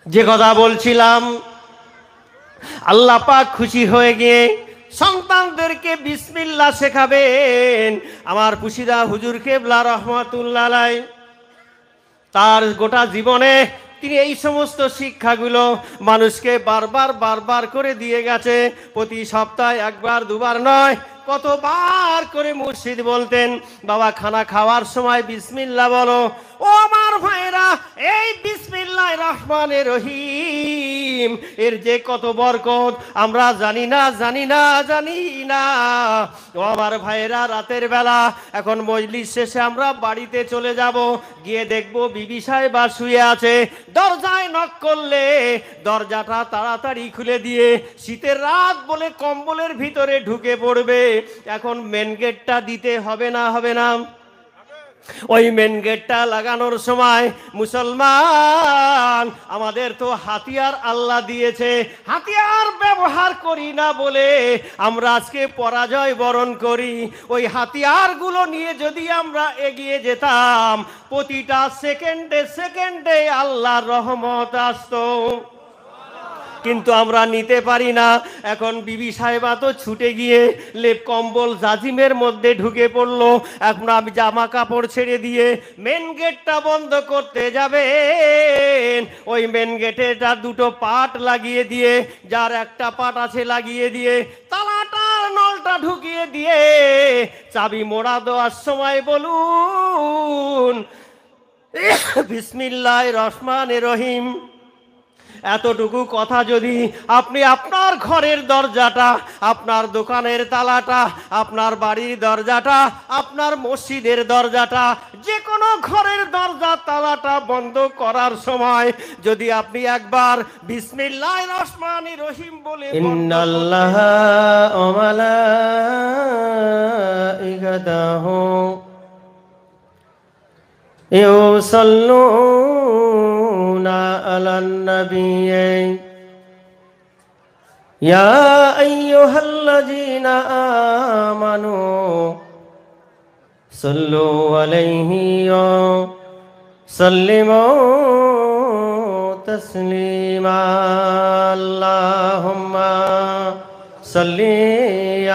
যে কথা বলছিলাম, আল্লাহ পাক খুশি হয়ে গিয়ে সন্তানদেরকে বিসমিল্লাহ শেখাবেন। আমার পুশিদা হুজুর কেবলা রহমাতুল্লাহ আলাইহি তার গোটা জীবনে তিনি এই সমস্ত শিক্ষাগুলো মানুষকে বারবার বারবার করে দিয়ে গেছে। প্রতি সপ্তাহে একবার দুবার নয়, কতবার করে মুর্শিদ বলতেন, বাবা খানা খাওয়ার সময় বিসমিল্লাহ বলো। ও আমার ভাইরা, এই বিসমিল্লাহির রহমানির রহিম এর যে কত বরকত আমরা জানি না, জানি না, জানি না। ও আমার ভাইরা, রাতের বেলা এখন মজলিস শেষে আমরা বাড়িতে চলে যাব, গিয়ে দেখবো বিবি সাহেবা শুয়ে আছে। দরজায় নক করলে দরজাটা তাড়াতাড়ি খুলে দিয়ে শীতের রাত বলে কম্বলের ভিতরে ঢুকে পড়বে। এখন মেন গেটটা দিতে হবে না, হবে না? ওই মেন গেটটা লাগানোর সময় মুসলমান আমাদের তো হাতিয়ার আল্লাহ দিয়েছে, হাতিয়ার ব্যবহার করি না বলে আমরা আজকে পরাজয় বরণ করি। ওই হাতিয়ারগুলো নিয়ে যদি আমরা এগিয়ে যেতাম, প্রতিটা সেকেন্ডে সেকেন্ডে আল্লাহর রহমত আসতো, কিন্তু আমরা নিতে পারি না। এখন বিবি সাহেবা তো ছুটে গিয়ে লেপ কম্বল জাজিমের মধ্যে ঢুকে পড়লো। এখন আমি জামা কাপড় ছেড়ে দিয়ে মেন গেটটা বন্ধ করতে যাবেন, ওই মেন গেটেটা দুটো পাট লাগিয়ে দিয়ে, যার একটা পাট আছে লাগিয়ে দিয়ে, তালাটার নলটা ঢুকিয়ে দিয়ে চাবি মোড়া দেওয়ার সময় বলুন বিসমিল্লাহির রহমানির রহিম। এতটুকু কথা যদি আপনি আপনার ঘরের দরজাটা, আপনার দোকানের তালাটা, আপনার বাড়ির দরজাটা, আপনার মসজিদের দরজাটা, যে কোনো ঘরের দরজা তালাটা বন্ধ করার সময় যদি আপনি একবার বিসমিল্লাহির রহমানির রহিম বলে, ইন্নাল্লাহা ওয়া মালাইকাতাহু ইউসাল্লুনা আলান নাবিয়্যি ইয়া আইয়ুহাল্লাযীনা আমানু সাল্লু আলাইহি ওয়া সাল্লিমু তাসলিমা। আল্লাহুম্মা সাল্লি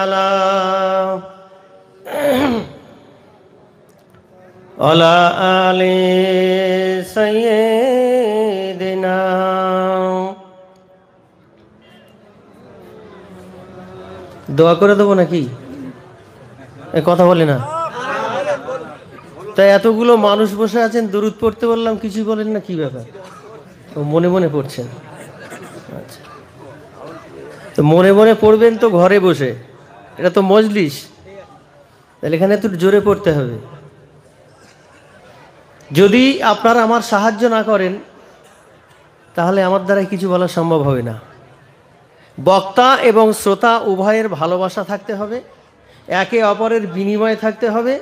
আলা আলা আলি সাইয়্যিদিনা। দোয়া করে দেবো নাকি? কথা বলে না তাই এতগুলো মানুষ বসে আছেন, দুরূদ পড়তে বললাম কিছু বলেন না, কি ব্যাপার? মনে মনে পড়ছেন? আচ্ছা, তো মনে মনে পড়বেন তো ঘরে বসে, এটা তো মজলিস, তাহলে এখানে একটু জোরে পড়তে হবে। যদি আপনারা আমার সাহায্য না করেন তাহলে আমার দ্বারা কিছু বলা সম্ভব হবে না। বক্তা এবং শ্রোতা উভয়ের ভালোবাসা থাকতে হবে, একে অপরের বিনিময়ে থাকতে হবে,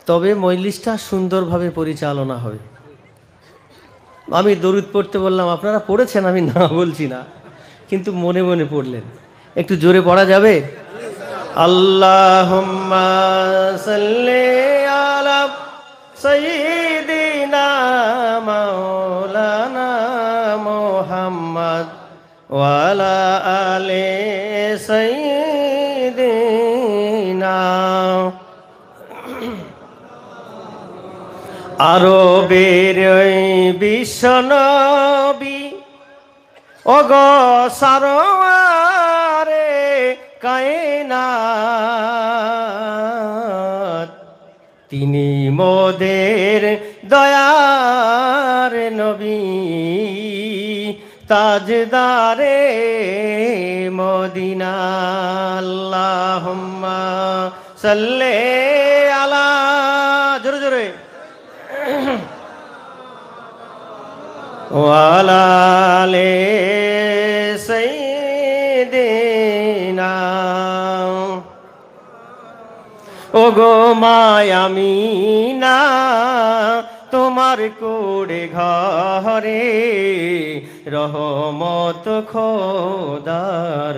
তবে মজলিসটা সুন্দরভাবে পরিচালনা হবে। আমি দরুদ পড়তে বললাম, আপনারা পড়েছেন, আমি না বলছি না, কিন্তু মনে মনে পড়লেন। একটু জোরে পড়া যাবে? আল্লাহুম্মা সাল্লি আলা সাইয়্যিদিনা মাওলানা মুহাম্মদ ওয়া আলা আলি সাইয়্যিদিনা। আরবের ওই বিশ্বনবী ওগো সারোয়ারে কায়নাত, তিনি মোদের দয়ার নবী, তাজদারে মদিনা। আল্লাহুম্মা সাল্লি আলা, জোরে জোরে, ওয়া আলা আলি সাইয়্যিদিনা। ওগো মায়ামিনা তোমার কোড়ে ঘরে রহমত খোদার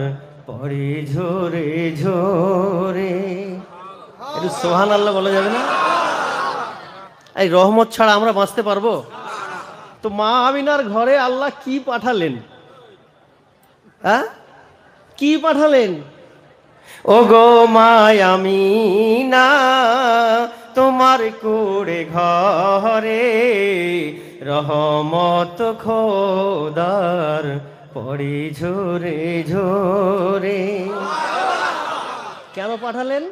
পড়ে ঝরে ঝরে। একটু সুবহানাল্লাহ বলা যাবে না? এই রহমত ছাড়া আমরা বাঁচতে পারবো? তো মা আমিনার ঘরে আল্লাহ কি পাঠালেন? হ্যাঁ, কি পাঠালেন? ও গো মা আমিনা, তোমার কুড়ে ঘরে রহমত খোদার পড়ি ঝরে ঝরে। কেন পাঠালেন?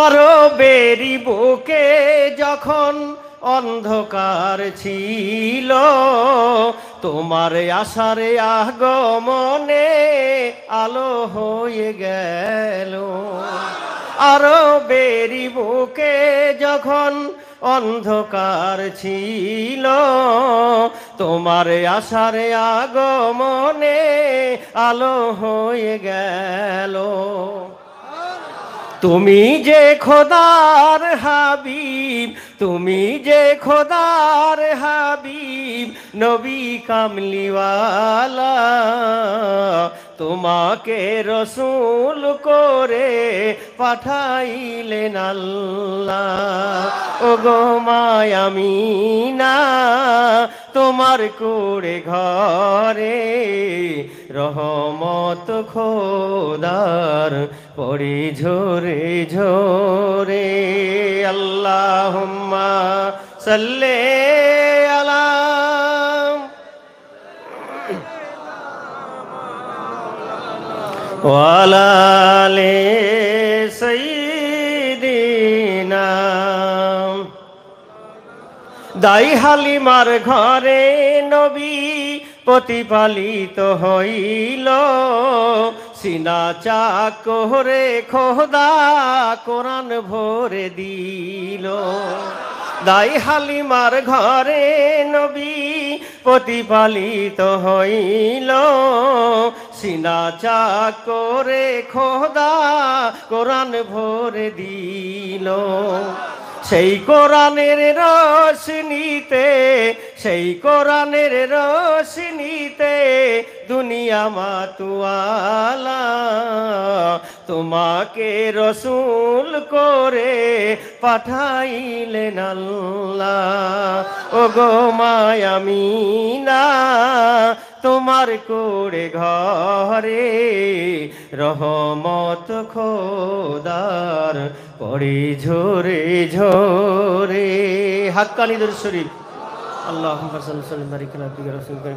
আরো বেরি বুকে যখন অন্ধকার ছিল, তোমার আশারে আগমনে আলো হয়ে গেল। আরো বেরি বুকে যখন অন্ধকার ছিল, তোমার আশারে আগমনে আলো হয়ে গেল। তুমি যে খোদার হাবিব, তুমি যে খোদার হাবিব, নবী কামলিওয়ালা, তোমাকে রসুল করে পাঠাইলেন আল্লাহ। ও গো মা আমিনা, তোমার কুড়ে ঘরে রহমত খোদার পড়ি ঝরে ঝরে। আল্লাহুম্মা সাল্লি আলা ওয়ালা আলি সাইয়্যিদিনা। দাই হালিমার ঘরে নবী প্রতিপালিত হইল, সিনা চাক করে খোদা কোরআন ভরে দিল। দাই হালিমার ঘরে নবী প্রতিপালিত হইল, সিনা চাক করে খোদা কোরআন ভরে দিল। সেই কোরআনের রোশনীতে, সেই কোরআনের রোশনীতে দুনিয়া মাতুয়ালা, তোমাকে রসুল করে পাঠাইলেন আল্লাহ। ও গো মা আমিনা, তোমার কুড়ে ঘরে রহমত খোদার পড়ি ঝরে ঝরে। হাক্কানি দরুদ শরীফ। আল্লাহুম্মা সাল্লি ওয়া সাল্লিম বারিক আলা আবদিকা রাসূলিকা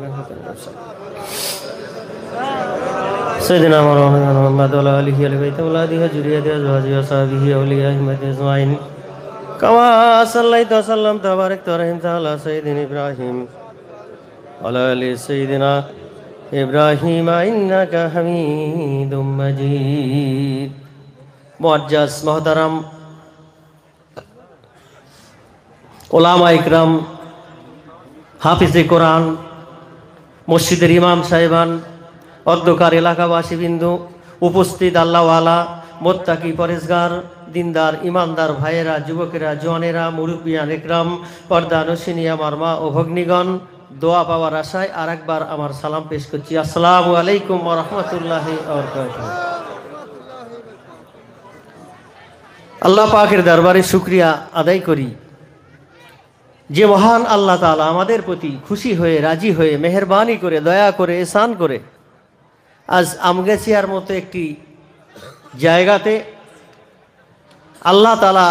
সাইয়্যিদিনা মুহাম্মদ ওয়া আলা আলিহি ওয়া বাইতিহি ওয়া আলিহি ওয়া যুররিয়াতিহি ওয়া আজওয়াজিহি ওয়া সাহবিহি ওয়া আউলিয়াহি আজমাইন। কামা সাল্লাইতা ওয়া সাল্লামতা ওয়া বারাকতা ওয়া রাহিমতা আলা সাইয়্যিদিনা ইব্রাহিম ওয়া আলা আলি সাইয়্যিদিনা ইব্রাহিম ইন্নাকা হামিদুম মাজিদ। মুআজ্জাজ মুহতারাম ওলামা ইকরাম, হাফিজে কোরআন, মসজিদের ইমাম সাহেবান, অধ্যকার এলাকাবাসী বিন্দু, উপস্থিত আল্লাহওয়ালা, মোত্তাকি পরেজগার, দিনদার ইমানদার ভাইয়েরা, যুবকেরা, জওয়ানেরা, মুরব্বিয়ান ইকরাম, পর্দা নশিনী আমার মা ও ভগ্নিগণ, দোয়া পাওয়ার আশায় আর একবার আমার সালাম পেশ করছি। আসসালামু আলাইকুম ওয়া রাহমাতুল্লাহি ওয়া বারাকাতুহু। আল্লাহ পাকের দরবারে শুকরিয়া আদায় করি যে মহান আল্লাহ তাআলা আমাদের প্রতি খুশি হয়ে, রাজি হয়ে, মেহেরবানি করে, দয়া করে, এহসান করে আজ আমগাছিয়ার মতো একটি জায়গাতে আল্লাহ তাআলা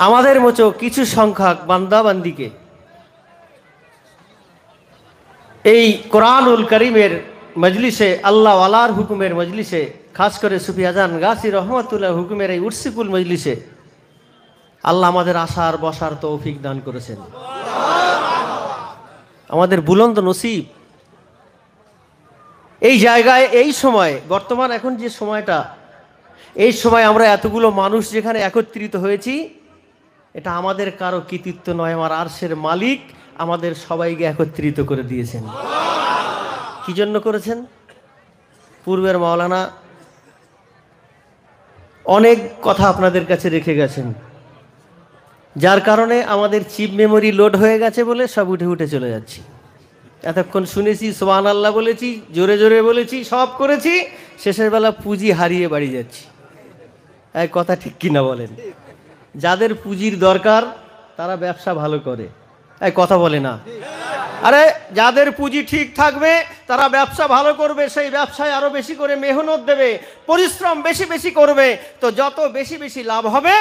আমাদের মতো কিছু সংখ্যক বান্দাবান্দিকে এই কোরআনুল করিমের মজলিসে, আল্লাহ ওয়ালার হুকুমের মজলিসে, খাস করে সুফি আজান গাছি রহমাতুল্লাহ হুকুমের এই উর্সিকুল মজলিসে আল্লাহ আমাদের আসার বসার তৌফিক দান করেছেন। আমাদের বুলন্দ নসিব এই জায়গায়, এই সময়, বর্তমান এখন যে সময়টা, এই সময় আমরা এতগুলো মানুষ যেখানে একত্রিত হয়েছি, এটা আমাদের কারো কৃতিত্ব নয়, আমার আরশের মালিক আমাদের সবাইকে একত্রিত করে দিয়েছেন। কি জন্য করেছেন? পূর্বের মাওলানা অনেক কথা আপনাদের কাছে রেখে গেছেন, যার কারণে আমাদের চিপ মেমোরি লোড হয়ে গেছে বলে সব উঠে উঠে চলে যাচ্ছি। এতক্ষণ শুনেছি, সুবহানাল্লাহ বলেছি, জোরে জোরে বলেছি, সব করেছি, শেষের বেলা পুঁজি হারিয়ে বাড়ি যাচ্ছি। এই কথা ঠিক কিনা বলেন? যাদের পুঁজির দরকার তারা ব্যবসা ভালো করে, এই কথা বলে না। আরে যাদের পুঁজি ঠিক থাকবে তারা ব্যবসা ভালো করবে, সেই ব্যবসায় আরো বেশি করে মেহনত দেবে, পরিশ্রম বেশি বেশি করবে, তো যত বেশি বেশি লাভ হবে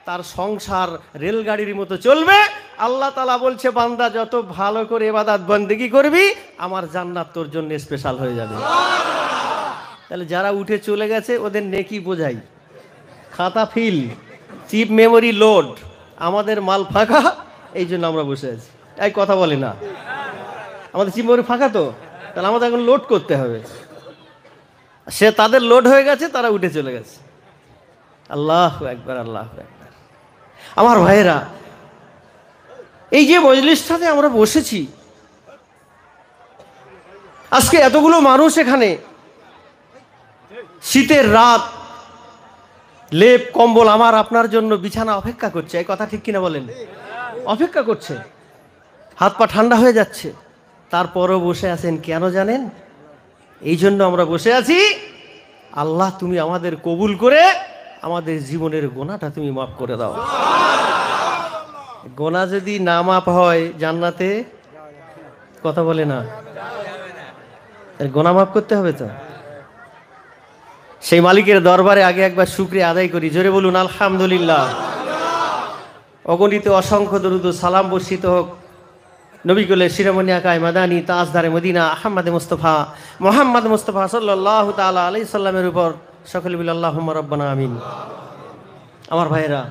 তার সংসার রেলগাড়ির মতো চলবে। আল্লাহ তাআলা বলছে, বান্দা যত ভালো করে ইবাদত বন্দেগী করবি আমার জান্নাত তোর জন্য স্পেশাল হয়ে যাবে। তাহলে যারা উঠে চলে গেছে ওদের নেকি বোঝাই, খাতা ফিল, চিপ মেমোরি লোড, আমাদের মাল ফাঁকা, এই জন্য আমরা বসে আছি। এই কথা বলে না, আমাদের চিপ মেমোরি ফাঁকা, তো তাহলে আমাদের এখন লোড করতে হবে। সে তাদের লোড হয়ে গেছে, তারা উঠে চলে গেছে। আল্লাহু আকবার, আল্লাহু আকবার। আমার ভাইয়েরা, এই যে মজলিসটাতে আমরা বসেছি, আজকে এতগুলো মানুষ এখানে, শীতের রাত, লেপ কম্বল আমার আপনার জন্য বিছানা অপেক্ষা করছে, এই কথা ঠিক কিনা বলেন? অপেক্ষা করছে, হাত পা ঠান্ডা হয়ে যাচ্ছে, তারপরও বসে আছেন কেন জানেন? এই জন্য আমরা বসে আছি, আল্লাহ তুমি আমাদের কবুল করে আমাদের জীবনের গোনাটা তুমি মাফ করে দাও। গোনা যদি না মাফ হয় জান্নাতে, কথা বলে না, গোনা মাফ করতে হবে। তো সেই মালিকের দরবারে আগে একবার শুকরিয়া আদায় করি, জোরে বলুন আলহামদুলিল্লাহ। অগণিত অসংখ্য দরুদ ও সালাম বর্ষিত হোক নবী কুলে শিরোমণি আকায় মাদানী তাজদারে মদিনা আহমদ মোহাম্মদ মুস্তফা সাল্লাল্লাহু তাআলা আলাইহি সাল্লামের উপর। সকলে বলি আল্লাহুম্মা রাব্বানা আমিন। আমার ভাইয়েরা,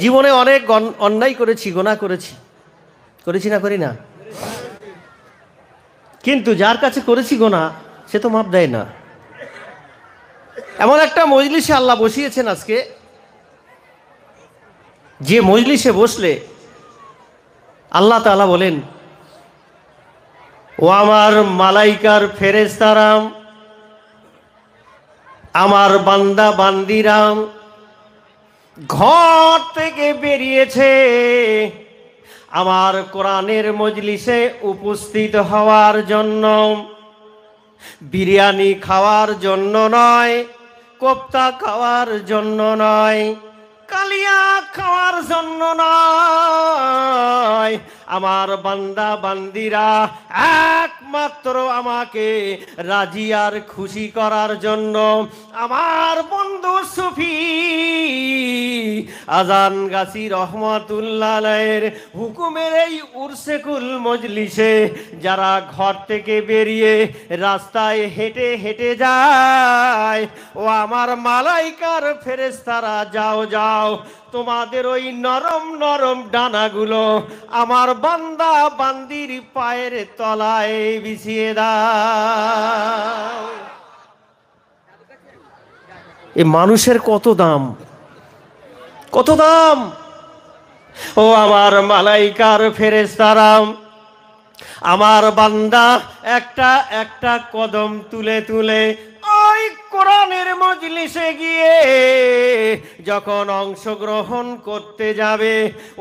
জীবনে অনেক অন্যায় করেছি, গুনাহ করেছি না করি না? কিন্তু যার কাছে করেছি গুনাহ সে তো মাপ দেয় না। এমন একটা মজলিসে আল্লাহ বসিয়েছেন আজকে, যে মজলিসে বসলে আল্লাহ তাআলা বলেন, ও আমার মালাইকার ফেরেশতারাম, আমার বান্দা বান্দিরাম ঘর থেকে বেরিয়েছে আমার কোরআনের মজলিসে উপস্থিত হওয়ার জন্য। বিরিয়ানি খাওয়ার জন্য নয়, কোপ্তা খাওয়ার জন্য নয়, কালিয়া খাওয়ার জন্য নয়, আমার বান্দা বান্দিরা একমাত্র আমাকে রাজি আর খুশি করার জন্য আমার বন্ধু সুফি আজান গাছি রহমাতুল্লাহ আলাইহির হুকুমের এই উরসেকুল মজলিসে যারা ঘর থেকে বেরিয়ে রাস্তায় হেঁটে হেঁটে যায়, ও আমার মালাইকার ফেরেশতারা, যাও যাও, তোমাদের ওই নরম নরম ডানাগুলো আমার বান্দা বান্দির পায়ের তলায় বিছিয়ে দাও। এ মানুষের কত দাম, কত দাম! ও আমার মালাইকার ফেরেশতারা, আমার বান্দা একটা একটা কদম তুলে তুলে ওই কোরআনের মজলিসে গিয়ে যখন অংশগ্রহণ করতে যাবে,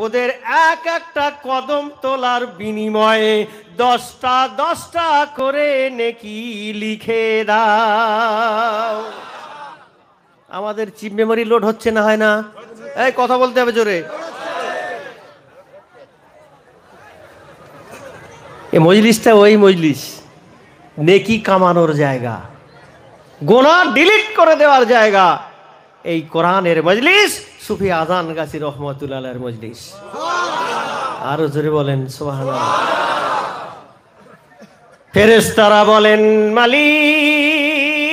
ওদের এক একটা কদম তোলার বিনিময়ে 10টা করে নেকি লিখে দাও। আমাদের চিপ মেমোরি লোড হচ্ছে না, হয় না? এই কথা বলতে হবে জোরে। এই মজলিসটা ওই মজলিস, নেকি কামানোর জায়গা, গুনাহ ডিলিট করে দেওয়ার জায়গা। এই কোরআনের মজলিস সুফি আজান গাছি রহমাতুল্লাহ আলাইহির মজলিস। আরো জোরে বলেন সুবহানাল্লাহ। ফেরেশতারা বলেন, মালিক,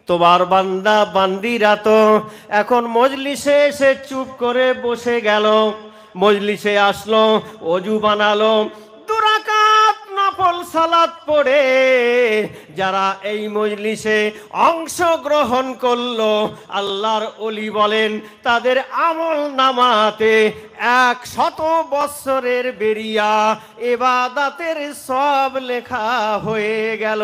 তোমার বান্দা বান্দিরা তো এখন মজলিসে এসে চুপ করে বসে গেল, মজলিসে আসলো, ওযু বানালো, 2 রাকাত নফল সালাত পড়ে যারা এই মজলিসে অংশগ্রহণ করলো, আল্লাহর ওলি বলেন তাদের আমল নামাতে 100 বছরের বেরিয়া ইবাদতের সব লেখা হয়ে গেল।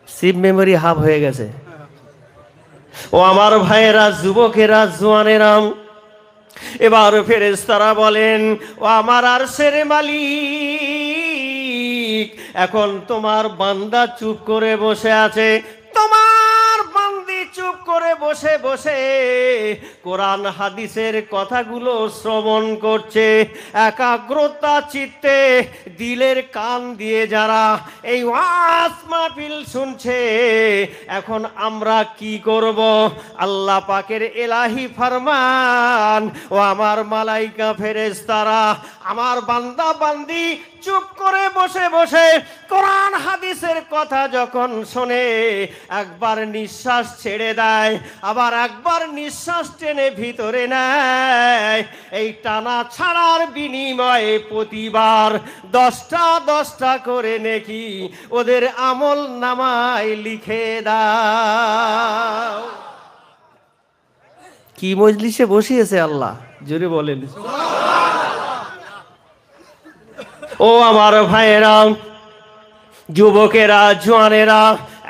সিপ মেমোরি হাফ হয়ে গেছে। ও আমার ভাইয়েরা, যুবকেরা, জওয়ানেরা, এবার ফেরেশতারা বলেন, ও আমার আরশের মালিক, এখন তোমার বান্দা চুপ করে বসে আছে, তোমার বান্দি চুপ করে বসে বসে কোরআন হাদিসের কথাগুলো শ্রবণ করছে, একাগ্রতা চিত্তে দিলের কান দিয়ে যারা এই ওয়াজ মাহফিল শুনছে। এখন আমরা কি করব? আল্লাহ পাকের এলাহি ফরমান, ও আমার মালাইকা ফেরেশতারা, আমার বান্দা বান্দি চুপ করে বসে বসে কোরআন হাদিসের কথা যখন শোনে, একবার নিঃশ্বাস ছেড়ে দেয়, আবার একবার নিঃশ্বাস টেনে ভিতরে নেয়। এই টানা ছাড়ার বিনিময়ে প্রতিবার 10টা করে নেকি ওদের আমল নামায় লিখে দাও। কি মজলিসে বসিয়েছে আল্লাহ, জোরে বলেন। ও আমার ভাইয়েরা, যুবকেরা, জওয়ানেরা,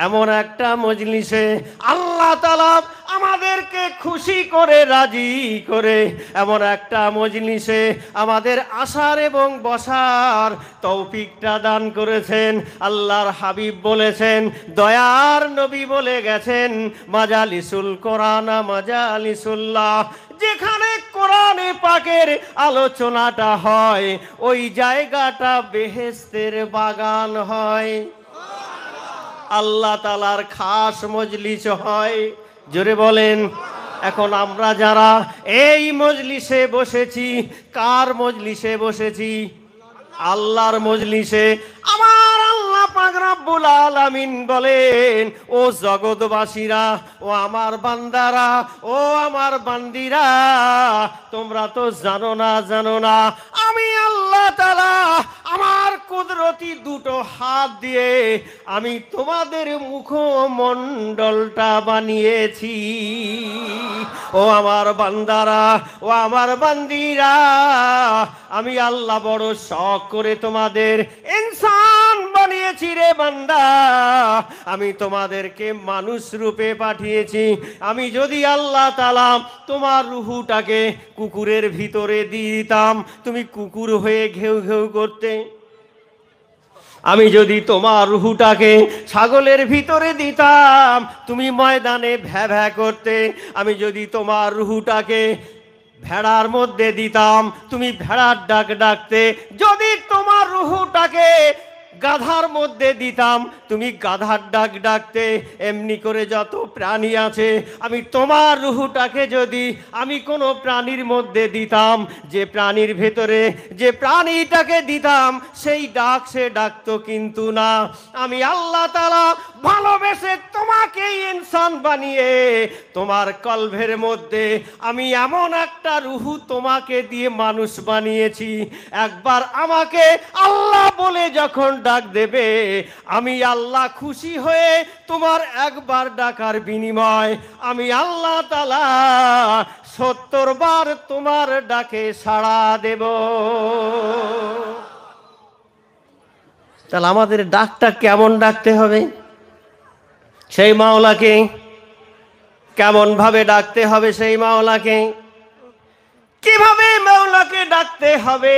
এমন একটা মজলিসে আল্লাহ তাআলা আমাদেরকে খুশি করে রাজি করে এমন একটা মজলিসে আমাদের আসার এবং বসার তৌফিকটা দান করেছেন। আল্লাহর হাবিব বলেছেন, দয়ার নবী বলে গেছেন, মাজালিসুল কোরআন মাজালিসুল্লাহ, যেখানে কোরআনে পাকের আলোচনাটা হয় ওই জায়গাটা বেহেশতের বাগান হয়, আল্লাহ তাআলার খাস মজলিস হয়। জোরে বলেন। এখন আমরা যারা এই মজলিসে বসেছি, কার মজলিসে বসেছি? আল্লাহর মজলিসে। আমার আল্লাহ পাক রব্বুল আলামিন বলেন, ও জগৎবাসীরা, ও আমার বান্দারা, ও আমার বান্দিরা, তোমরা তো জানো না আমি আল্লাহ তাআলা আমার কুদরতি দুটো হাত দিয়ে আমি তোমাদের মুখমণ্ডলটা বানিয়েছি। ও আমার বান্দারা, ও আমার বান্দিরা, আমি আল্লাহ বড় শখ করে তোমাদের ইনসান বানিয়েছি রে বান্দা। আমি তোমাদেরকে মানুষ রূপে পাঠিয়েছি। আমি যদি আল্লাহ তাআলা তোমার রুহুটাকে কুকুরের ভিতরে দিয়ে দিতাম, তুমি কুকুর হয়ে ঘেউ ঘেউ করতে। আমি যদি তোমার রুহুটাকে ছাগলের ভিতরে দিতাম, তুমি ময়দানে ভ্যা ভ্যা করতে। আমি যদি তোমার রুহুটাকে ভেড়ার মধ্যে দিতাম, তুমি ভেড়ার ডাক ডাকতে। যদি তোমার রুহুটাকে গাধার মধ্যে দিতাম, তুমি গাধার ডাক ডাকতে। এমনি করে যত প্রাণী আছে, আমি তোমার রুহুটাকে যদি আমি কোনো প্রাণীর মধ্যে দিতাম, যে প্রাণীর ভেতরে যে প্রাণীটাকে দিতাম সেই ডাক সে ডাকতো কিন্তু না। আমি আল্লাহ তাআলা ভালোবেসে তোমাকে ইনসান বানিয়ে তোমার কলভের মধ্যে আমি এমন একটা রুহু তোমাকে দিয়ে মানুষ বানিয়েছি। একবার আমাকে আল্লাহ বলে যখন ডাক দেবে, আমি আল্লাহ খুশি হয়ে তোমার একবার ডাকার বিনিময় আমি আল্লাহ তাআলা 70 বার তোমার ডাকে সাড়া দেব। তাহলে আমাদের ডাকটা কেমন ডাকতে হবে? সেই মাওলাকে কেমন ভাবে ডাকতে হবে? সেই মাওলাকে কিভাবে মাওলাকে ডাকতে হবে?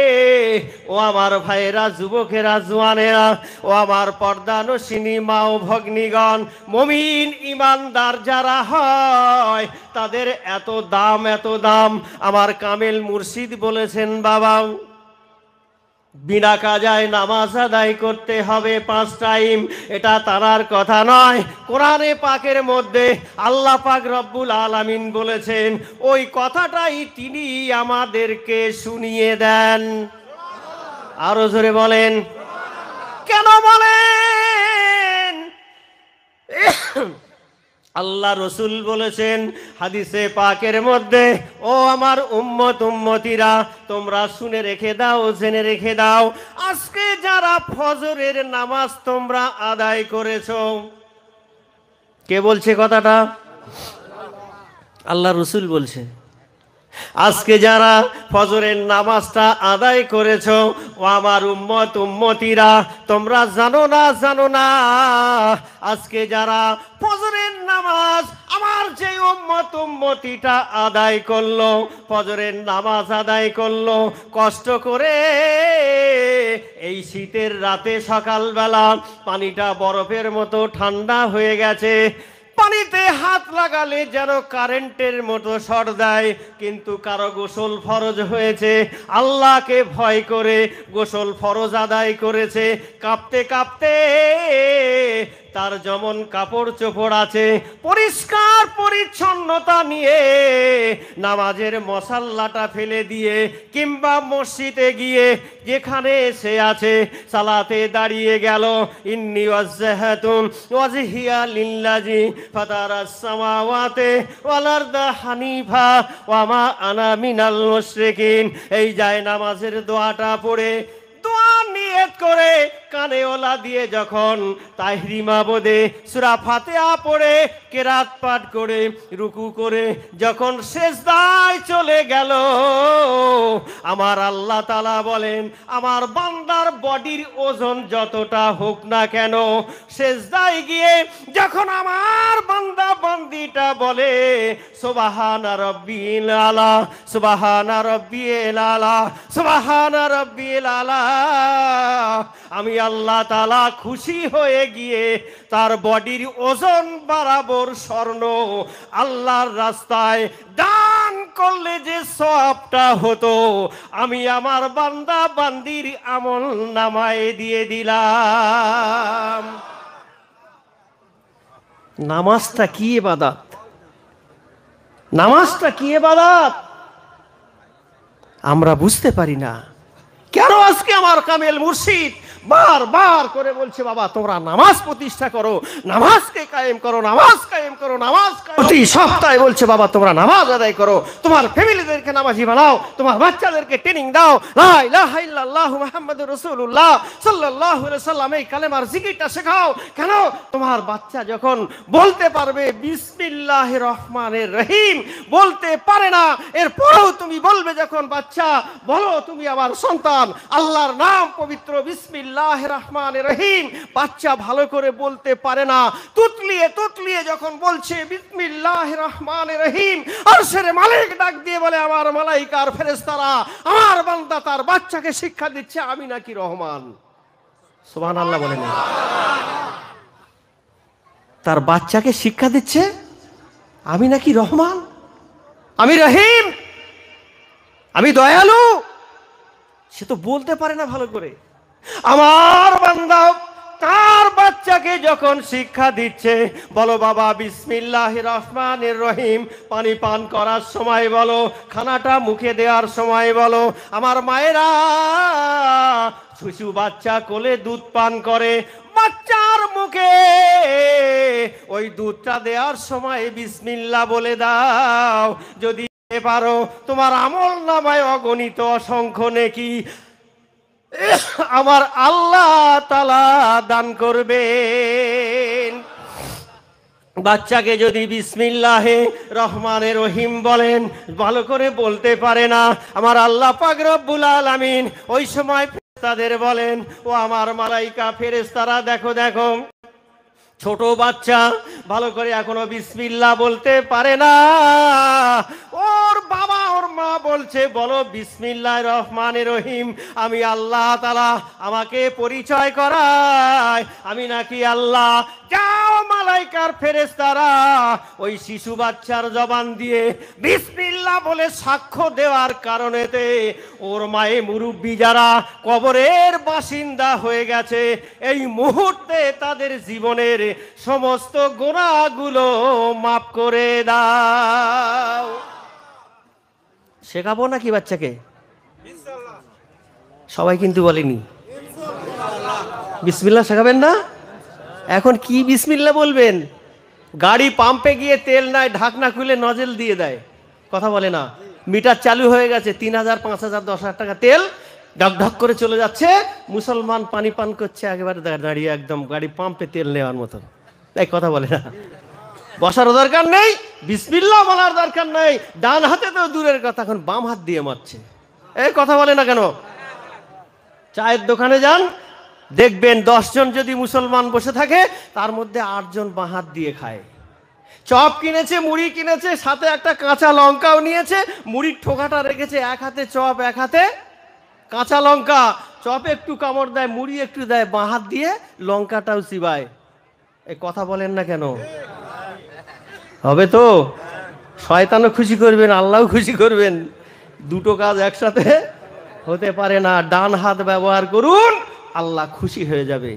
ও আমার ভাইয়েরা, যুবকেরা, জওয়ানেরা, ও আমার পর্দানশিনী মা ও ভগ্নীগণ, মুমিন ইমানদার যারা হয় তাদের এত দাম। আমার কামেল মুর্শিদ বলেছেন, বাবা বিনা কাজায় নামাজ আদায় করতে হবে 5 টাইম। এটা তারার কথা নয়, কোরআনে পাকের মধ্যে আল্লাহ পাক রব্বুল আলামিন বলেছেন। ওই কথাটাই তিনি আমাদেরকে শুনিয়ে দেন। আরো জোরে বলেন। কেন বলেন? আল্লাহ রসুল বলেছেন হাদিসে পাকের মধ্যে, ও আমার উম্মতিরা, তোমরা শুনে রেখে দাও, জেনে রেখে দাও, আজকে যারা ফজরের নামাজ তোমরা আদায় করেছো। কে বলছে কথাটা? আল্লাহ রসুল বলছে। আজকে যারা ফজরের নামাজটা আদায় করেছো, ও আমার উম্মতিরা, তোমরা জানো না আজকে যারা ফজরের নামাজ আমার যে উম্মতিটা আদায় করলো, ফজরের নামাজ আদায় করলো কষ্ট করে, এই শীতের রাতে সকালবেলা পানিটা বরফের মতো ঠান্ডা হয়ে গেছে, পানিতে হাত লাগালে যেন কারেন্টের মতো শর্ট দেয়, কিন্তু কারো গোসল ফরজ হয়েছে, আল্লাহকে ভয় করে গোসল ফরজ আদায় করেছে, কাঁপতে কাঁপতে তার যেমন কাপড় চোপড় আছে পরিষ্কার পরিচ্ছন্নতা নিয়ে নামাজের মশাল্লাটা ফেলে দিয়ে কিংবা মসজিদে গিয়ে যেখানে সে আছে সালাতে দাঁড়িয়ে গেল, ইন্নী ওয়াজ্জাহাতু ওয়াজহিয়া লিল্লাযী ফাতারাস সামাওয়াতি ওয়াল আরদা হানিফা ওয়া মা আনা মিনাল মুশরিকিন। এই যায় নামাজের দোয়াটা পড়ে দোয়া নিয়ত করে কানে ওলা দিয়ে যখন তাহরিমা বোধে সূরা ফাতিহা পড়ে কেরাত পাঠ করে রুকু করে যখন সেজদায় চলে গেল, আমার আল্লাহ তাআলা বলেন আমার বান্দার বডির ওজন যতটা হোক না কেন, সেজদায় গিয়ে যখন আমার বান্দা বান্দিটা বলে সুবহানা রাব্বিল আলা সুবহানা রাব্বিল আলা সুবহানা রাব্বিল আলা, আমি আল্লাহ তাআলা খুশি হয়ে গিয়ে তার বডির ওজন বরাবর স্বর্ণ আল্লাহর রাস্তায় দান করলে যে সওয়াবটা হতো আমি আমার বান্দা বান্দির আমল নামায় দিয়ে দিলাম। নামাজটা কি ইবাদত, নামাজটা কি ইবাদত আমরা বুঝতে পারি না। কেন আজকে আমার কামেল মুর্শিদ বারবার করে বলছে বাবা তোমরা নামাজ প্রতিষ্ঠা করো, নামাজকে কায়েম করো, নামাজ কায়েম করো, নামাজ প্রতি সপ্তাহে বলছে বাবা তোমরা নামাজ আদায় করো, তোমার ফ্যামিলিদেরকে নামাজি বানাও, তোমার বাচ্চাদেরকে ট্রেনিং দাও, লা ইলাহা ইল্লাল্লাহু মুহাম্মাদুর রাসূলুল্লাহ সাল্লাল্লাহু আলাইহি ওয়াসাল্লাম এই কালেমার জিকিরটা শেখাও। কেন? তোমার বাচ্চা যখন বলতে পারবে বিসমিল্লাহির রহমানির রহিম বলতে পারে না, এরপরেও তুমি বলবে যখন বাচ্চা বলো তুমি আমার সন্তান, আল্লাহর নাম পবিত্র বিসমিল্লাহির রহমানির রহিম, বাচ্চা ভালো করে বলতে পারে না, তুতলিয়ে তুতলিয়ে যখন বলছে বিসমিল্লাহির রহমানির রহিম, আরশের মালিক ডাক দিয়ে বলে আমার মালাইকার ফেরেশতারা আমার বান্দা তার বাচ্চাকে শিক্ষা দিচ্ছে আমি নাকি রহমান। সুবহানাল্লাহ বলেন। তার বাচ্চাকে শিক্ষা দিচ্ছে আমি নাকি রহমান, আমি রহিম, আমি দয়ালু। সে তো বলতে পারে না ভালো করে। আমার বান্দা তার বাচ্চাকে যখন শিক্ষা দিচ্ছে বলো বাবা বিসমিল্লাহির রহমানির রহিম, পানি পান করার সময় বলো, খানাটা মুখে দেওয়ার সময় বলো। আমার মায়েরা শিশু বাচ্চা কোলে দুধ পান করে, বাচ্চার মুখে ওই দুধটা দেওয়ার সময় বিসমিল্লাহ বলে দাও, যদি পারো তোমার আমল নামায় অগণিত অসংখ্য নেকি আমার আল্লাহ তাআলা দান করবেন। বাচ্চাকে যদি বিসমিল্লাহে রহমানের রহিম বলেন ভালো করে বলতে পারে না, আমার আল্লাহ পাক রব্বুল আলামিন ওই সময় ফেরেশতাদের বলেন ও আমার মালাইকা ফেরেশতারা দেখো দেখো ছোট বাচ্চা ভালো করে এখনো বিসমিল্লাহ বলতে পারে না, ওর বাবা ওর মা বলছে বলো বিসমিল্লাহির রহমানির রহিম, আমি আল্লাহ তাআলা আমাকে পরিচয় করায় আমি নাকি আল্লাহ। যাও মালাইকার ফেরেশতারা ওই শিশু বাচ্চার জবান দিয়ে বিসমিল্লাহ বলে সাক্ষ্য দেওয়ার কারণেতে ওর মায়ে মুরব্বী যারা কবরের বাসিন্দা হয়ে গেছে এই মুহূর্তে তাদের জীবনের সমস্ত গুনাহগুলো মাফ করে দাও। শেখাবো নাকি বাচ্চাকে? সবাই কিন্তু বলেনি বিসমিল্লাহ শেখাবেন না। এখন কি বিসমিল্লাহ বলবেন? গাড়ি পাম্পে গিয়ে তেল নাই, ঢাকনা খুলে নজেল দিয়ে দেয়, কথা বলে না। মিটার চালু হয়ে গেছে, 3000 5000 10,000 টাকা তেল ঢক ঢক করে চলে যাচ্ছে, মুসলমান পানি পান করছে একেবারে দাঁড়িয়ে একদম গাড়ি পাম্পে তেল নেওয়ার মতন। এই কথা বলে না, বসার দরকার নেই, বিসমিল্লাহ বলার দরকার নেই, ডান হাতে তো দূরের কথা এখন বাম হাত দিয়ে মারছে। এই কথা বলে না কেন? চায়ের দোকানে যান দেখবেন 10 জন যদি মুসলমান বসে থাকে তার মধ্যে 8 জন বাঁ হাত দিয়ে খায়। চপ কিনেছে, মুড়ি কিনেছে, সাথে একটা কাঁচা লঙ্কাও নিয়েছে, মুড়ির ঠোকাটা রেখেছে এক হাতে চপ এক হাতে কাঁচা লঙ্কা, চপ একটু কামড় দেয়, মুড়ি একটু দেয়, বাঁ হাত দিয়ে লঙ্কাটাও চিবায়। এই কথা বলেন না কেন? হবে তো? শয়তানও খুশি করবেন, আল্লাহও খুশি করবেন, দুটো কাজ একসাথে হতে পারে না। ডান হাত ব্যবহার করুন, আল্লাহ খুশি হয়ে যাবে।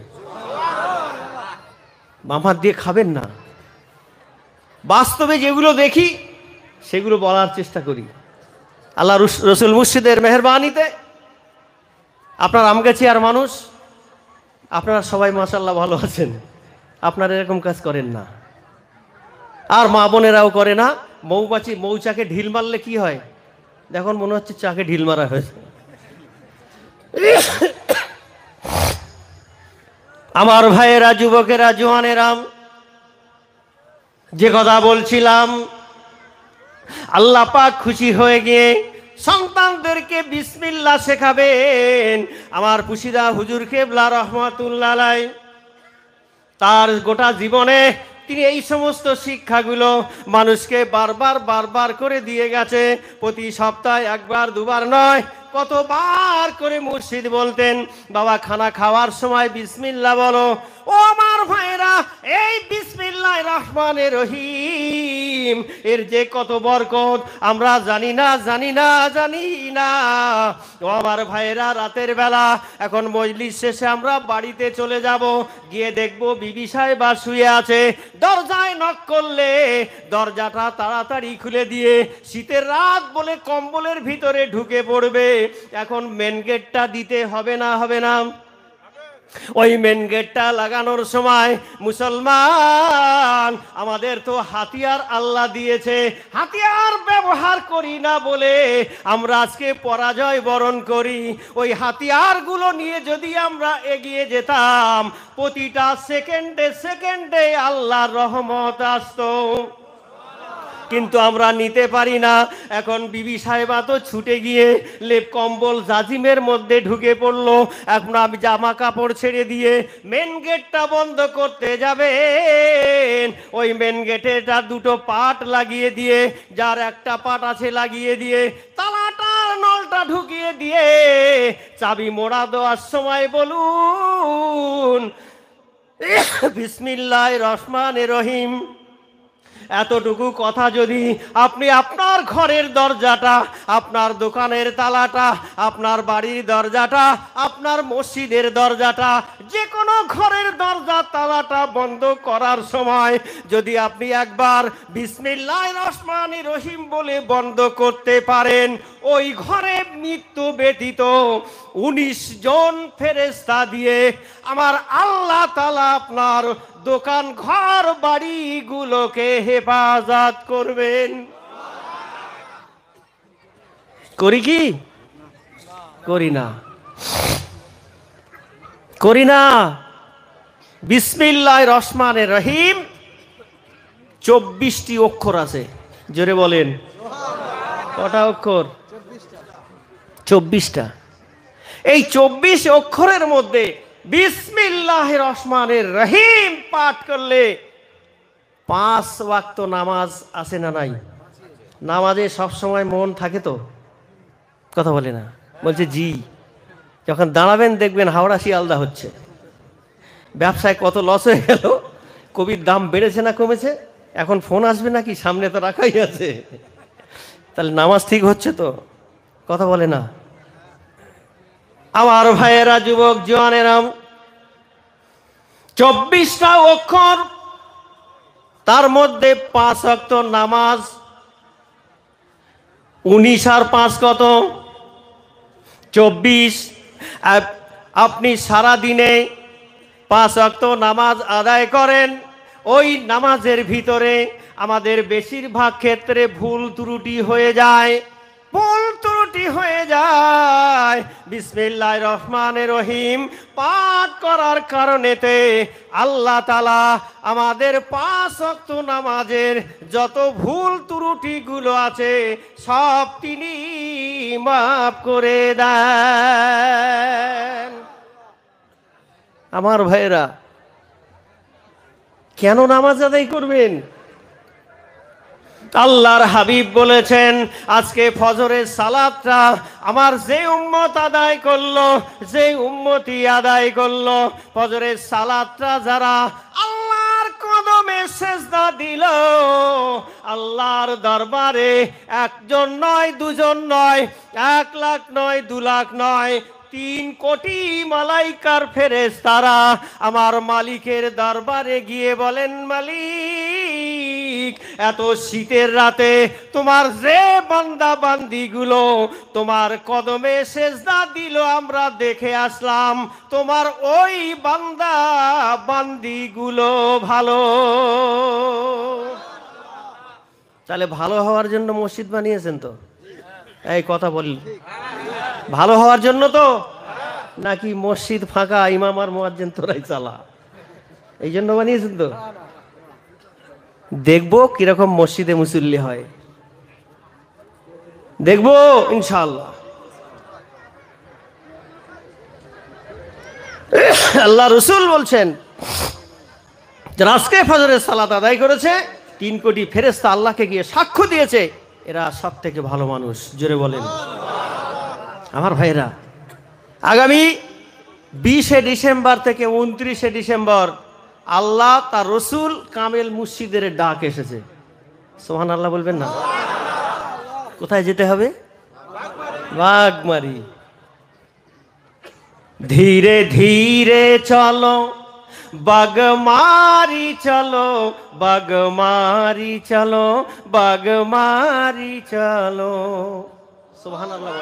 বাম হাত দিয়ে খাবেন না। বাস্তবে যেগুলো দেখি সেগুলো বলার চেষ্টা করি। আল্লাহ রসুল মুর্শিদের মেহেরবানিতে আপনার আমগাছিয়ার মানুষ, আপনারা সবাই মাশাআল্লাহ ভালো আছেন। আপনারা এরকম কাজ করেন না, আর মা বোনেরাও করে না। মৌচাকে ঢিল মারলে কি হয়? দেখুন মনে হচ্ছে চাকে ঢিল মারা হয়েছে। আমার ভাইয়েরা, যুবকেরা, জওয়ানেরা, যে কথা বলছিলাম, আল্লাহ পাক খুশি হয়ে গিয়ে সন্তানদেরকে বিসমিল্লাহ শেখাবেন। আমার পুশিদা হুজুর কেবলা রহমাতুল্লাহ আলাইহি তার গোটা জীবনে তিনি এই সমস্ত শিক্ষাগুলো মানুষকে বারবার করে দিয়ে গেছে। প্রতি সপ্তাহে একবার দুবার নয়, কতবার করে মুর্শিদ বলতেন, বাবা খানা খাওয়ার সময় বিসমিল্লাহ বলো। ও আমার ভাইরা, এই বিসমিল্লাহির রহমানির রহিম এর যে কত বরকত আমরা জানি না। ও আমার ভাইরা, রাতের বেলা এখন মজলিস শেষে আমরা বাড়িতে চলে যাব, গিয়ে দেখবো বিবি সাহেবা শুয়ে আছে। দরজায় নক করলে দরজাটা তাড়াতাড়ি খুলে দিয়ে শীতের রাত বলে কম্বলের ভিতরে ঢুকে পড়বে। এখন মেন গেটটা দিতে হবে না? ওই মেন গেটটা লাগানোর সময় মুসলমান, আমাদের তো হাতিয়ার আল্লাহ দিয়েছে, হাতিয়ার ব্যবহার করি না বলে আমরা আজকে পরাজয় বরণ করি। ওই হাতিয়ারগুলো নিয়ে যদি আমরা এগিয়ে যেতাম, প্রতিটা সেকেন্ডে আল্লাহর রহমত আসতো। কিন্তু আমরা নিতে পারি না। এখন বিবি সাহেবা তো ছুটে গিয়ে লেপ কম্বল জাজিমের মধ্যে ঢুকে পড়লো। এখন আমি জামা কাপড় ছেড়ে দিয়ে মেন গেটটা বন্ধ করতে যাবেন। ওই মেন গেটেটা দুটো পাট লাগিয়ে দিয়ে, যার একটা পাট আছে লাগিয়ে দিয়ে, তালাটার নলটা ঢুকিয়ে দিয়ে চাবি মোড়া দেওয়ার সময় বলুন বিসমিল্লাহির রহমানির রহিম। এতটুকু কথা যদি আপনি আপনার ঘরের দরজাটা, আপনার দোকানের তালাটা, আপনার বাড়ির দরজাটা, আপনার মসজিদের দরজাটা, যে কোনো ঘরের দরজা তালাটা বন্ধ করার সময় যদি আপনি একবার বিসমিল্লাহির রহমানির রহিম বলে বন্ধ করতে পারেন, ওই ঘরে মৃত্যু ব্যতীত 19 জন ফেরেশতা দিয়ে আমার আল্লাহ তাআলা আপনার দোকান ঘর বাড়িগুলোকে হেফাজত করবেন। করি কি? করি না। বিসমিল্লাহির রহমানির রহিম 24টি অক্ষর আছে। জোরে বলেন, কটা অক্ষর? 24টা। এই 24 অক্ষরের মধ্যে বিসমিল্লাহির রহমানির রহিম পাঠ করলে 5 ওয়াক্ত নামাজ আছে না নাই? নামাজে সব সময় মন থাকে তো? কথা বলে না? বলছে জি। যখন দাঁড়াবেন দেখবেন হাওড়া শিয়ালদা হচ্ছে। ব্যবসায় কত লস হয়ে গেল, কবির দাম বেড়েছে না কমেছে? এখন ফোন আসবে নাকি? সামনে তো রাখাই আছে। তাহলে নামাজ ঠিক হচ্ছে তো? কথা বলে না? আমার ভাইয়েরা, যুবক জওয়ানেরা, 24টা অক্ষর, তার মধ্যে 5 ওয়াক্ত নামাজ। 19 আর 5 কত? 24। আপনি সারা দিনে 5 ওয়াক্ত নামাজ আদায় করেন। ওই নামাজের ভিতরে আমাদের বেশিরভাগ ক্ষেত্রে ভুল ত্রুটি হয়ে যায়। বিসমিল্লাহির রহমানির রহিম পাঠ করার কারণেতে আল্লাহ তাআলা আমাদের 5 ওয়াক্ত নামাজের যত ভুল ত্রুটিগুলো আছে সব তিনি মাফ করে দেন। আমার ভাইয়েরা, কেন নামাজ আদায় করবেন? আল্লাহর হাবিব বলেছেন, আজকে ফজরের সালাতটা আমার যে উম্মত আদায় করলো, যে উম্মতি আদায় করলো, ফজরের সালাতটা যারা আল্লাহর কদমে সেজদা দিল আল্লাহর দরবারে, একজন নয়, দুজন নয়, 1 লাখ নয়, 2 লাখ নয়, 3 কোটি মালাইকার ফেরেশতারা আমার মালিকের দরবারে গিয়ে বলেন, মালিক, এত শীতের রাতে তোমার যে বান্দা বান্দিগুলো তোমার কদমে সেজদা দিল আমরা দেখে আসলাম, তোমার ওই বান্দা বান্দিগুলো ভালো। তাহলে ভালো হওয়ার জন্য মসজিদ বানিয়েছেন তো? এই কথা বলি, ভালো হওয়ার জন্য তো, নাকি মসজিদ ফাঁকা, ইমাম আর মুয়াজ্জিন তোরাই চালা, এই জন্য বানিয়েছেন তো? দেখবো কিরকম মসজিদে মুসল্লি হয়, দেখবো ইনশাআল্লাহ। আল্লাহ রসুল বলছেন, যারা আজকে ফজরের সালাত আদায় করেছে 3 কোটি ফেরেশতা আল্লাহকে গিয়ে সাক্ষ্য দিয়েছে এরা সব থেকে ভালো মানুষ। জোরে বলেন। আমার ভাইরা, আগামী 20শে ডিসেম্বর থেকে 29শে ডিসেম্বর আল্লাহ তার রসুল কামেল মুর্শিদের ডাক এসেছে। সুবহানাল্লাহ বলবেন না? কোথায় যেতে হবে? বাগমারি। ধীরে ধীরে চলো বাগমারি চলো, বাগমারি চলো, বাগমারি চলো। সুবহানাল্লাহ।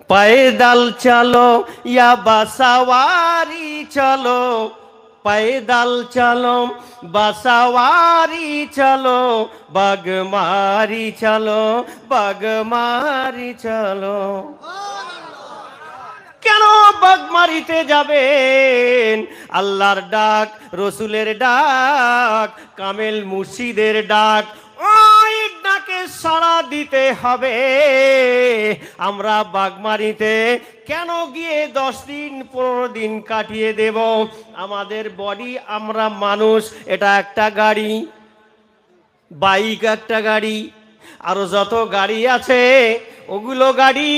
पैदल चलो या बसवारी चलो, पैदल चलो बसवारी चलो, बागमारी चलो, बागमारी चलो। কেন বাগমারিতে যাবেন? আল্লাহর ডাক, রসুলের ডাক, কামেল মুর্শিদের ডাক, ওই ডাকে সাড়া দিতে হবে। আমরা বাগমারিতে কেন গিয়ে 10 দিন 15 দিন কাটিয়ে দেব? আমাদের বডি, আমরা মানুষ, এটা একটা গাড়ি, বাইক একটা গাড়ি, আরো যত গাড়ি আছে ওগুলো গাড়ি,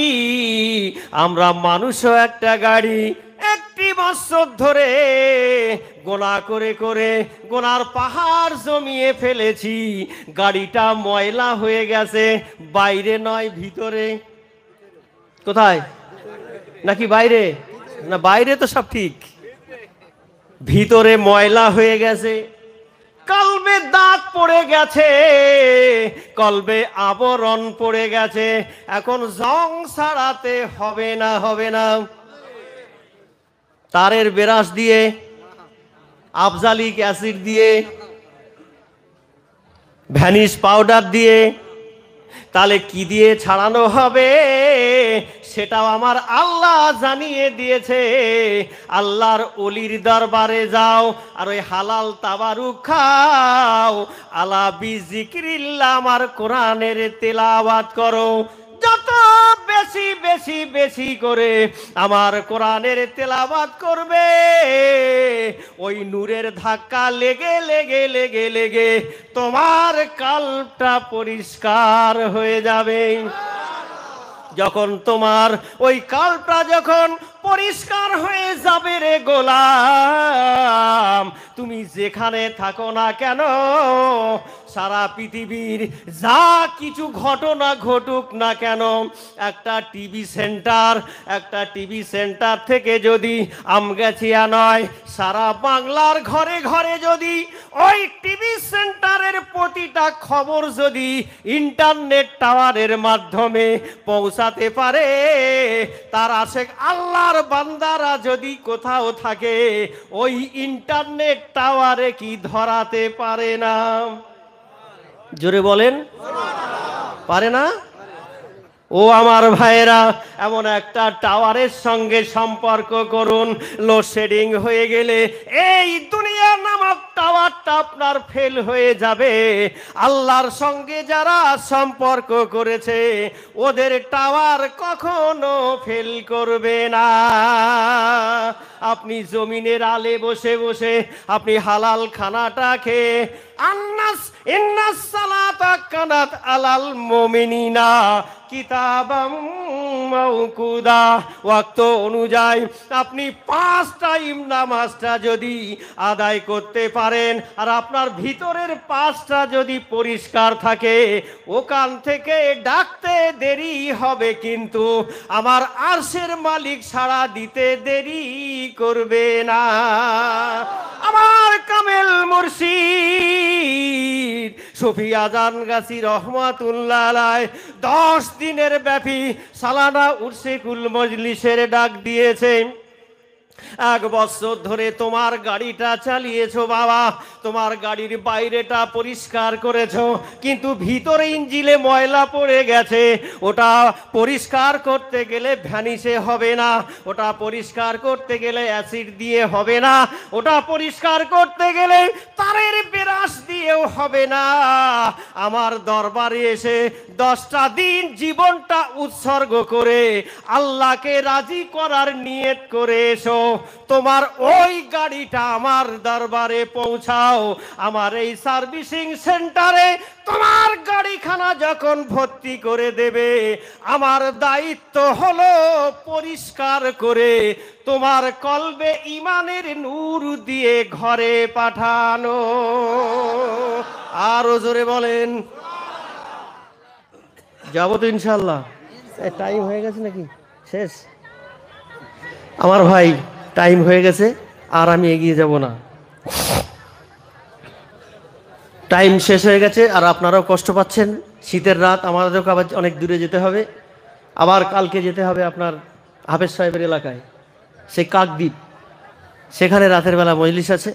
আমরা মানুষও একটা গাড়ি। 1 বছর ধরে গোনা করে করে গোনার পাহাড় জমিয়ে ফেলেছি, গাড়িটা ময়লা হয়ে গেছে, বাইরে নয় ভিতরে। কোথায়? নাকি বাইরে? না, বাইরে তো সব ঠিক, ভিতরে ময়লা হয়ে গেছে, কলবে দাগ পড়ে গেছে, কলবে আবরণ পড়ে গেছে। এখন জং ছাড়াতে হবে না, হবে না? তারের ব্রাশ দিয়ে, আফজালিক অ্যাসিড দিয়ে, ভ্যানিশ পাউডার দিয়ে, তাহলে কি দিয়ে ছাড়ানো হবে সেটাও আমার আল্লাহ জানিয়ে দিয়েছে। আল্লাহর ওলির দরবারে যাও আর ওই হালাল তাবারুক খাও, আলা বিজিক্রিল্লাহ, আমার কোরআনের তেলাওয়াত করো। যত বেশি বেশি বেশি করে আমার কোরআনের তেলাওয়াত করবে, ওই নূরের ধাক্কা লেগে লেগে লেগে লেগে তোমার কলবটা পরিষ্কার হয়ে যাবে। যখন তোমার ওই কলবটা যখন পরিষ্কার হয়ে যাবে রে গোলাম, তুমি যেখানে থাকো না কেন, সারা পৃথিবীর যা কিছু ঘটনা ঘটুক না কেন, একটা টিভি সেন্টার থেকে যদি আমগাছিয়া নয়, সারা বাংলার ঘরে ঘরে যদি ওই টিভি সেন্টারের প্রতিটা খবর যদি ইন্টারনেট টাওয়ারের মাধ্যমে পৌঁছাতে পারে, তার আশেক আল্লাহর বান্দারা যদি কোথাও থাকে, ওই ইন্টারনেট টাওয়ারে কি ধরাতে পারে না? জোরে বলেন, পারে না? ও আমার ভাইয়েরা, এমন একটা টাওয়ারের সঙ্গে সম্পর্ক করুন, লোডশেডিং হয়ে গেলে এই দুনিয়া নামক টাওয়ারটা আপনার ফেল হয়ে যাবে। আল্লাহর সঙ্গে যারা সম্পর্ক করেছে ওদের টাওয়ার কখনো ফেল করবে না। আপনি জমিনের আলে বসে বসে আপনি হালাল খানাটা খেয়ে আন্নাস ইন্নাস সালাতা কানাত আলাল মুমিনিনা কিতাবাম মাওকুদা। ওয়াক্ত অনুযায়ী আপনি 5 টাইম নামাজটা যদি আদায় করতে পারেন, আর আপনার ভিতরের 5টা যদি পরিষ্কার থাকে, ওখান থেকে ডাকতে দেরি হবে, কিন্তু আমার আরশের মালিক সাড়া দিতে দেরি করবে না। আমার কামেল মুর্শিদ শফি আজান গাছি রহমাতুল্লাহ আলাইহি 10 দিনের ব্যাপী সালানা উরসে কুল মজলিসের ডাক দিয়েছে। 1 বছর ধরে তোমার গাড়িটা চালিয়েছো বাবা, তোমার গাড়ির বাইরেটা পরিষ্কার করেছো, কিন্তু ভিতরে ইঞ্জিলে ময়লা পড়ে গেছে। ওটা পরিষ্কার করতে গেলে ভ্যানিশে হবে না, ওটা পরিষ্কার করতে গেলে অ্যাসিড দিয়ে হবে না, ওটা পরিষ্কার করতে গেলে তারের ব্রাশ দিয়েও হবে না। আমার দরবারে এসে 10টা দিন জীবনটা উৎসর্গ করে আল্লাহকে রাজি করার নিয়ত করে এসো। তোমার ওই গাড়িটা আমার দরবারে পৌঁছাও। আমার এই সার্ভিসিং সেন্টারে তোমার গাড়িখানা যখন ভর্তি করে দেবে, আমার দায়িত্ব হলো পরিষ্কার করে তোমার কলবে ইমানের নূর দিয়ে ঘরে পাঠানো। আরো জোরে বলেন। যাবো তো ইনশাল্লাহ? টাইম হয়ে গেছে নাকি? শেষ? আমার ভাই টাইম হয়ে গেছে, আর আমি এগিয়ে যাব না। টাইম শেষ হয়ে গেছে, আর আপনারাও কষ্ট পাচ্ছেন। শীতের রাত, আমাদেরকে আবার অনেক দূরে যেতে হবে। আবার কালকে যেতে হবে আপনার হাফেজ সাহেবের এলাকায়, সেই কাকদ্বীপ, সেখানে রাতের বেলা মজলিস আছে।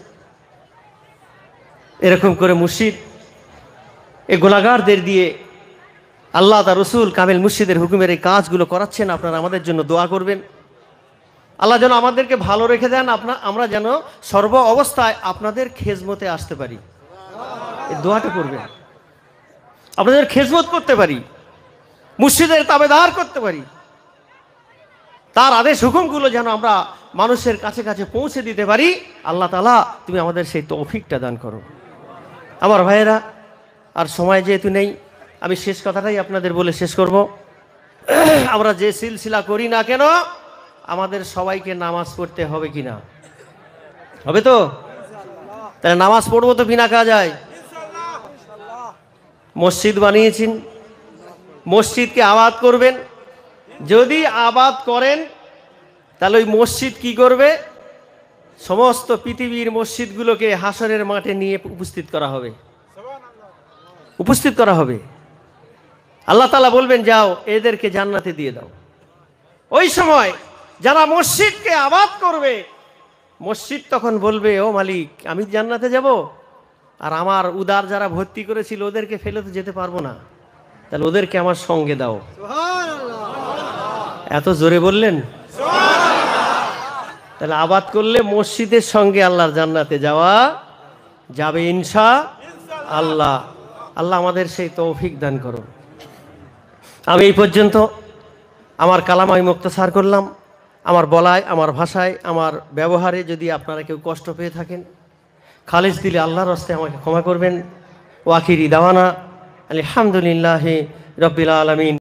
এরকম করে মুর্শিদ এই গোলাগারদের দিয়ে আল্লাহ তার রসুল কামেল মুর্শিদের হুকুমের এই কাজগুলো করাচ্ছেন। আপনারা আমাদের জন্য দোয়া করবেন। আল্লাহ যেন আমাদেরকে ভালো রেখে দেন, আমরা যেন সর্ব অবস্থায় আপনাদের খেজমতে আসতে পারি। এই দোয়াটা করবেন, আপনাদের খেজমত করতে পারি, মুর্শিদের তাবেদার করতে পারি, তার আদেশ হুকুমগুলো যেন আমরা মানুষের কাছে কাছে পৌঁছে দিতে পারি। আল্লাহ তাআলা তুমি আমাদের সেই তৌফিকটা দান করো। আমার ভাইয়েরা, আর সময় যেহেতু নেই, আমি শেষ কথাটাই আপনাদের বলে শেষ করব। আমরা যে সিলসিলা করি না কেন, আমাদের সবাইকে নামাজ পড়তে হবে কিনা? হবে তো? তাহলে নামাজ পড়বো তো বিনা কাজায়। মসজিদ বানিয়েছেন, মসজিদকে আবাদ করবেন। যদি আবাদ করেন, তাহলে ওই মসজিদ কি করবে? সমস্ত পৃথিবীর মসজিদগুলোকে হাসরের মাঠে নিয়ে উপস্থিত করা হবে, উপস্থিত করা হবে। আল্লাহ তাআলা বলবেন, যাও এদেরকে জান্নাতে দিয়ে দাও। ওই সময় যারা মসজিদকে আবাদ করবে, মসজিদ তখন বলবে, ও মালিক, আমি জান্নাতে যাব, আর আমার উদার যারা ভর্তি করেছিল ওদেরকে ফেলে তো যেতে পারবো না, তাহলে ওদেরকে আমার সঙ্গে দাও। এত জোরে বললেন? তাহলে আবাদ করলে মসজিদের সঙ্গে আল্লাহর জান্নাতে যাওয়া যাবে ইনশাআল্লাহ। আল্লাহ আমাদের সেই তৌফিক দান করো। আমি এই পর্যন্ত আমার কালাম আমি মুক্তাসার করলাম। আমার বলায়, আমার ভাষায়, আমার ব্যবহারে যদি আপনারা কেউ কষ্ট পেয়ে থাকেন, খালিস দিলে আল্লাহর হস্তে আমাকে ক্ষমা করবেন। ওয়াখিরি দাওয়ানা আলহামদুলিল্লাহি রাব্বিল আলামিন।